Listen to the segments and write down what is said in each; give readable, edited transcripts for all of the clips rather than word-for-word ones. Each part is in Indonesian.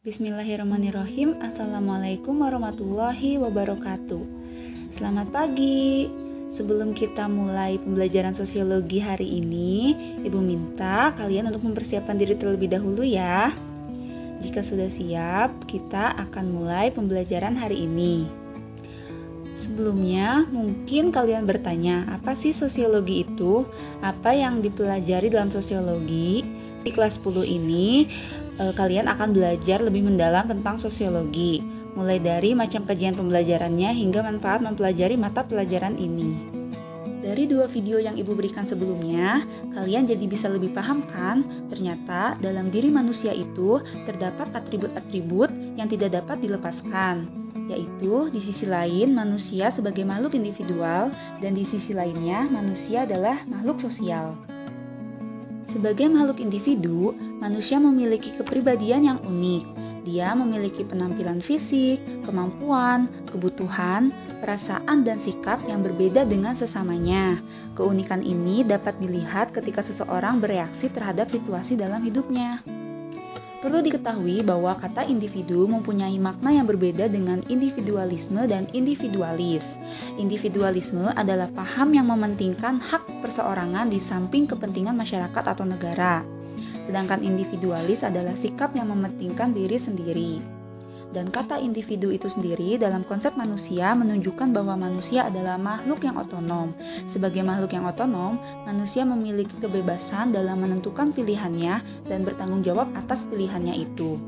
Bismillahirrahmanirrahim. Assalamualaikum warahmatullahi wabarakatuh. Selamat pagi. Sebelum kita mulai pembelajaran sosiologi hari ini, Ibu minta kalian untuk mempersiapkan diri terlebih dahulu ya. Jika sudah siap, kita akan mulai pembelajaran hari ini. Sebelumnya, mungkin kalian bertanya, apa sih sosiologi itu? Apa yang dipelajari dalam sosiologi? Di kelas 10 ini, kalian akan belajar lebih mendalam tentang sosiologi, mulai dari macam kajian pembelajarannya hingga manfaat mempelajari mata pelajaran ini. Dari 2 video yang Ibu berikan sebelumnya, kalian jadi bisa lebih paham kan? Ternyata dalam diri manusia itu terdapat atribut-atribut yang tidak dapat dilepaskan, yaitu di sisi lain manusia sebagai makhluk individual dan di sisi lainnya manusia adalah makhluk sosial. Sebagai makhluk individu, manusia memiliki kepribadian yang unik. Dia memiliki penampilan fisik, kemampuan, kebutuhan, perasaan, dan sikap yang berbeda dengan sesamanya. Keunikan ini dapat dilihat ketika seseorang bereaksi terhadap situasi dalam hidupnya. Perlu diketahui bahwa kata individu mempunyai makna yang berbeda dengan individualisme dan individualis. Individualisme adalah paham yang mementingkan hak perseorangan di samping kepentingan masyarakat atau negara. Sedangkan individualis adalah sikap yang mementingkan diri sendiri. Dan kata individu itu sendiri dalam konsep manusia menunjukkan bahwa manusia adalah makhluk yang otonom. Sebagai makhluk yang otonom, manusia memiliki kebebasan dalam menentukan pilihannya dan bertanggung jawab atas pilihannya itu.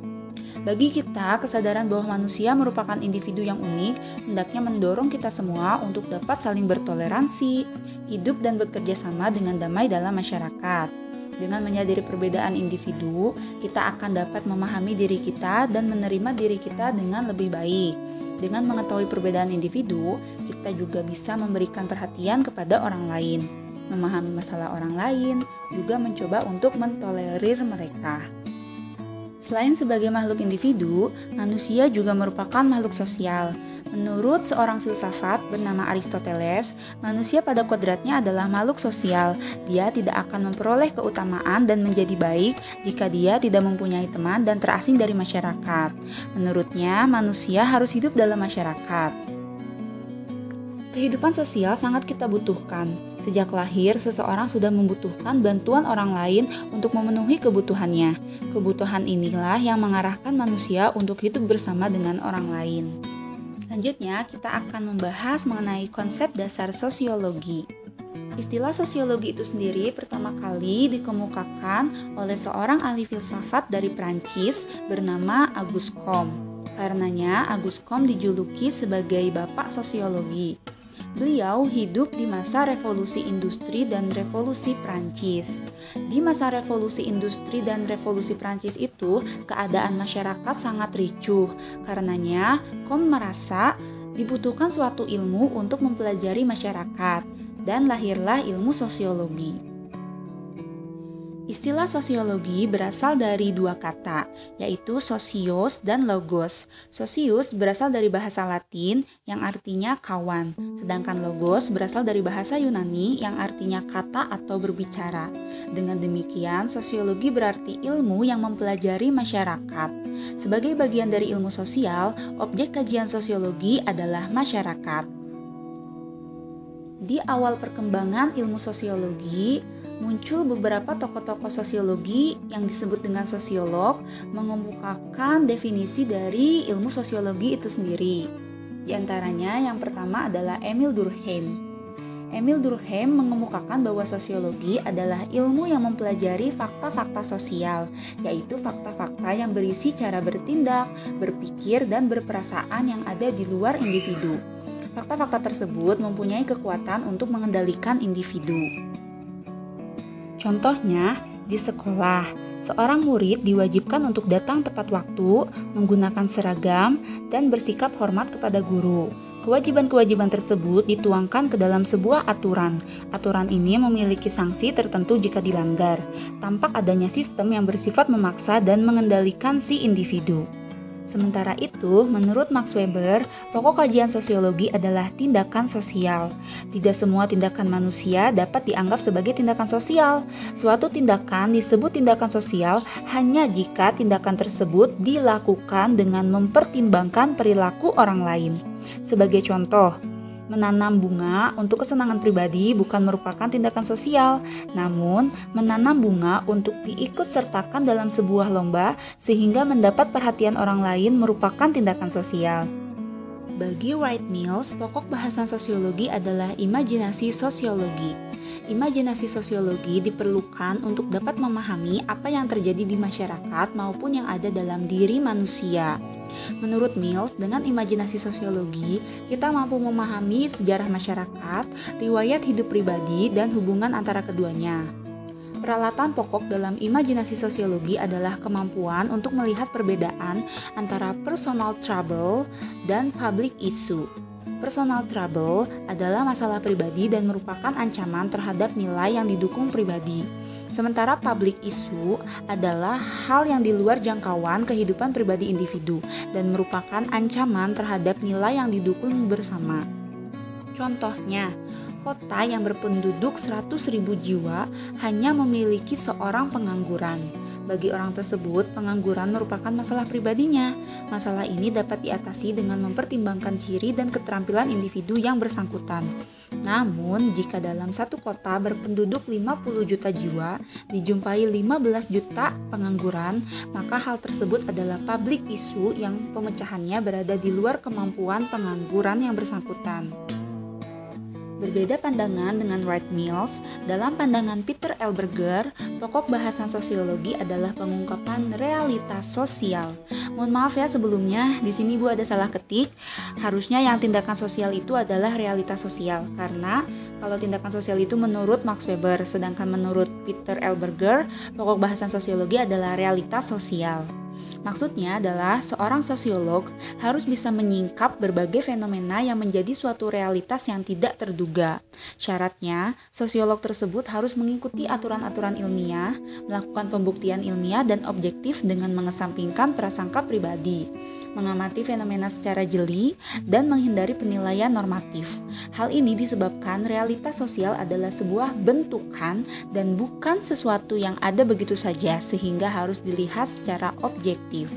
Bagi kita, kesadaran bahwa manusia merupakan individu yang unik hendaknya mendorong kita semua untuk dapat saling bertoleransi, hidup dan bekerja sama dengan damai dalam masyarakat. Dengan menyadari perbedaan individu, kita akan dapat memahami diri kita dan menerima diri kita dengan lebih baik. Dengan mengetahui perbedaan individu, kita juga bisa memberikan perhatian kepada orang lain, memahami masalah orang lain, juga mencoba untuk mentolerir mereka. Selain sebagai makhluk individu, manusia juga merupakan makhluk sosial. Menurut seorang filsafat bernama Aristoteles, manusia pada kodratnya adalah makhluk sosial. Dia tidak akan memperoleh keutamaan dan menjadi baik jika dia tidak mempunyai teman dan terasing dari masyarakat. Menurutnya, manusia harus hidup dalam masyarakat. Kehidupan sosial sangat kita butuhkan. Sejak lahir, seseorang sudah membutuhkan bantuan orang lain untuk memenuhi kebutuhannya. Kebutuhan inilah yang mengarahkan manusia untuk hidup bersama dengan orang lain. Selanjutnya, kita akan membahas mengenai konsep dasar sosiologi. Istilah sosiologi itu sendiri pertama kali dikemukakan oleh seorang ahli filsafat dari Prancis bernama Auguste Comte. Karenanya, Auguste Comte dijuluki sebagai bapak sosiologi. Beliau hidup di masa revolusi industri dan revolusi Prancis. Di masa revolusi industri dan revolusi Prancis itu, keadaan masyarakat sangat ricuh. Karenanya, Comte merasa dibutuhkan suatu ilmu untuk mempelajari masyarakat, dan lahirlah ilmu sosiologi. Istilah sosiologi berasal dari 2 kata, yaitu sosios dan logos. Sosius berasal dari bahasa Latin yang artinya kawan, sedangkan logos berasal dari bahasa Yunani yang artinya kata atau berbicara. Dengan demikian, sosiologi berarti ilmu yang mempelajari masyarakat. Sebagai bagian dari ilmu sosial, objek kajian sosiologi adalah masyarakat. Di awal perkembangan ilmu sosiologi, muncul beberapa tokoh-tokoh sosiologi yang disebut dengan sosiolog mengemukakan definisi dari ilmu sosiologi itu sendiri. Di antaranya yang pertama adalah Emil Durkheim. Emil Durkheim mengemukakan bahwa sosiologi adalah ilmu yang mempelajari fakta-fakta sosial, yaitu fakta-fakta yang berisi cara bertindak, berpikir, dan berperasaan yang ada di luar individu. Fakta-fakta tersebut mempunyai kekuatan untuk mengendalikan individu. Contohnya, di sekolah, seorang murid diwajibkan untuk datang tepat waktu, menggunakan seragam, dan bersikap hormat kepada guru. Kewajiban-kewajiban tersebut dituangkan ke dalam sebuah aturan. Aturan ini memiliki sanksi tertentu jika dilanggar. Tampak adanya sistem yang bersifat memaksa dan mengendalikan si individu. Sementara itu, menurut Max Weber, pokok kajian sosiologi adalah tindakan sosial. Tidak semua tindakan manusia dapat dianggap sebagai tindakan sosial. Suatu tindakan disebut tindakan sosial hanya jika tindakan tersebut dilakukan dengan mempertimbangkan perilaku orang lain. Sebagai contoh, menanam bunga untuk kesenangan pribadi bukan merupakan tindakan sosial, namun menanam bunga untuk diikutsertakan dalam sebuah lomba sehingga mendapat perhatian orang lain merupakan tindakan sosial. Bagi Wright Mills, pokok bahasan sosiologi adalah imajinasi sosiologi. Imajinasi sosiologi diperlukan untuk dapat memahami apa yang terjadi di masyarakat maupun yang ada dalam diri manusia. Menurut Mills, dengan imajinasi sosiologi, kita mampu memahami sejarah masyarakat, riwayat hidup pribadi, dan hubungan antara keduanya. Peralatan pokok dalam imajinasi sosiologi adalah kemampuan untuk melihat perbedaan antara personal trouble dan public issue. Personal trouble adalah masalah pribadi dan merupakan ancaman terhadap nilai yang didukung pribadi. Sementara public issue adalah hal yang di luar jangkauan kehidupan pribadi individu dan merupakan ancaman terhadap nilai yang didukung bersama. Contohnya, kota yang berpenduduk 100.000 jiwa hanya memiliki seorang pengangguran. Bagi orang tersebut, pengangguran merupakan masalah pribadinya. Masalah ini dapat diatasi dengan mempertimbangkan ciri dan keterampilan individu yang bersangkutan. Namun, jika dalam satu kota berpenduduk 50 juta jiwa, dijumpai 15 juta pengangguran, maka hal tersebut adalah public issue yang pemecahannya berada di luar kemampuan pengangguran yang bersangkutan. Berbeda pandangan dengan Wright Mills, dalam pandangan Peter L. Berger, pokok bahasan sosiologi adalah pengungkapan realitas sosial. Mohon maaf ya sebelumnya, di sini Bu ada salah ketik. Harusnya yang tindakan sosial itu adalah realitas sosial, karena kalau tindakan sosial itu menurut Max Weber, sedangkan menurut Peter L. Berger, pokok bahasan sosiologi adalah realitas sosial. Maksudnya adalah seorang sosiolog harus bisa menyingkap berbagai fenomena yang menjadi suatu realitas yang tidak terduga. Syaratnya, sosiolog tersebut harus mengikuti aturan-aturan ilmiah, melakukan pembuktian ilmiah dan objektif dengan mengesampingkan prasangka pribadi, mengamati fenomena secara jeli, dan menghindari penilaian normatif. Hal ini disebabkan realitas sosial adalah sebuah bentukan dan bukan sesuatu yang ada begitu saja sehingga harus dilihat secara objektif.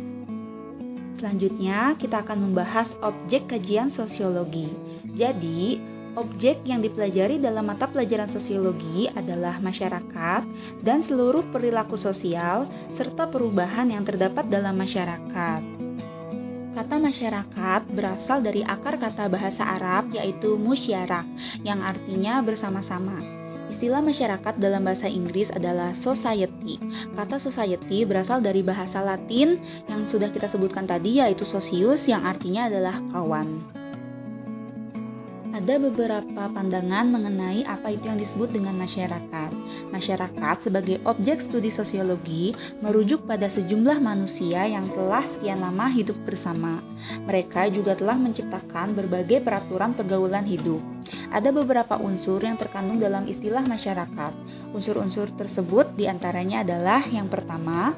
Selanjutnya, kita akan membahas objek kajian sosiologi. Jadi, objek yang dipelajari dalam mata pelajaran sosiologi adalah masyarakat dan seluruh perilaku sosial serta perubahan yang terdapat dalam masyarakat. Kata masyarakat berasal dari akar kata bahasa Arab yaitu musyarak yang artinya bersama-sama. Istilah masyarakat dalam bahasa Inggris adalah society. Kata society berasal dari bahasa Latin yang sudah kita sebutkan tadi yaitu socius yang artinya adalah kawan. Ada beberapa pandangan mengenai apa itu yang disebut dengan masyarakat. Masyarakat sebagai objek studi sosiologi merujuk pada sejumlah manusia yang telah sekian lama hidup bersama. Mereka juga telah menciptakan berbagai peraturan pergaulan hidup. Ada beberapa unsur yang terkandung dalam istilah masyarakat. Unsur-unsur tersebut diantaranya adalah yang pertama,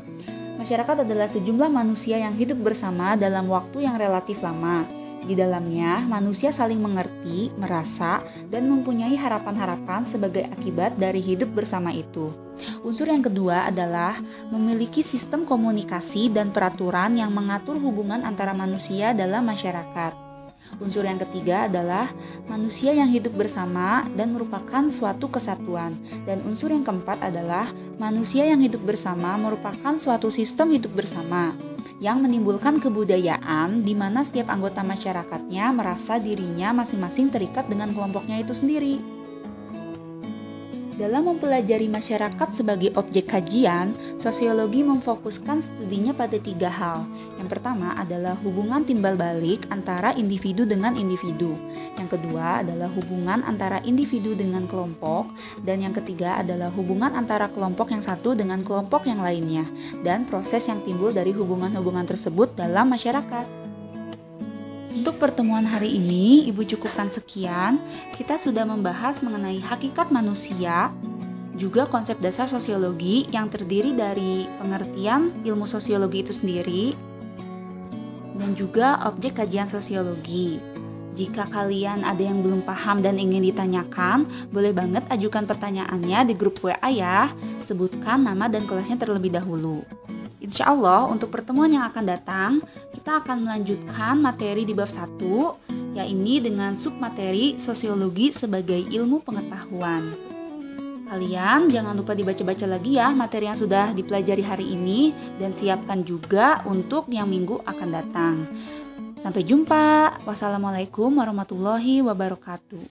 masyarakat adalah sejumlah manusia yang hidup bersama dalam waktu yang relatif lama. Di dalamnya, manusia saling mengerti, merasa, dan mempunyai harapan-harapan sebagai akibat dari hidup bersama itu. Unsur yang kedua adalah memiliki sistem komunikasi dan peraturan yang mengatur hubungan antara manusia dalam masyarakat. Unsur yang ketiga adalah manusia yang hidup bersama dan merupakan suatu kesatuan. Dan unsur yang keempat adalah manusia yang hidup bersama merupakan suatu sistem hidup bersama yang menimbulkan kebudayaan di mana setiap anggota masyarakatnya merasa dirinya masing-masing terikat dengan kelompoknya itu sendiri. Dalam mempelajari masyarakat sebagai objek kajian, sosiologi memfokuskan studinya pada 3 hal. Yang pertama adalah hubungan timbal balik antara individu dengan individu. Yang kedua adalah hubungan antara individu dengan kelompok. Dan yang ketiga adalah hubungan antara kelompok yang satu dengan kelompok yang lainnya. Dan proses yang timbul dari hubungan-hubungan tersebut dalam masyarakat. Untuk pertemuan hari ini, Ibu cukupkan sekian. Kita sudah membahas mengenai hakikat manusia, juga konsep dasar sosiologi yang terdiri dari pengertian ilmu sosiologi itu sendiri, dan juga objek kajian sosiologi. Jika kalian ada yang belum paham dan ingin ditanyakan, boleh banget ajukan pertanyaannya di grup WA ya. Sebutkan nama dan kelasnya terlebih dahulu. Insya Allah untuk pertemuan yang akan datang, kita akan melanjutkan materi di bab 1, yaitu dengan submateri sosiologi sebagai ilmu pengetahuan. Kalian jangan lupa dibaca-baca lagi ya materi yang sudah dipelajari hari ini, dan siapkan juga untuk yang minggu akan datang. Sampai jumpa. Wassalamualaikum warahmatullahi wabarakatuh.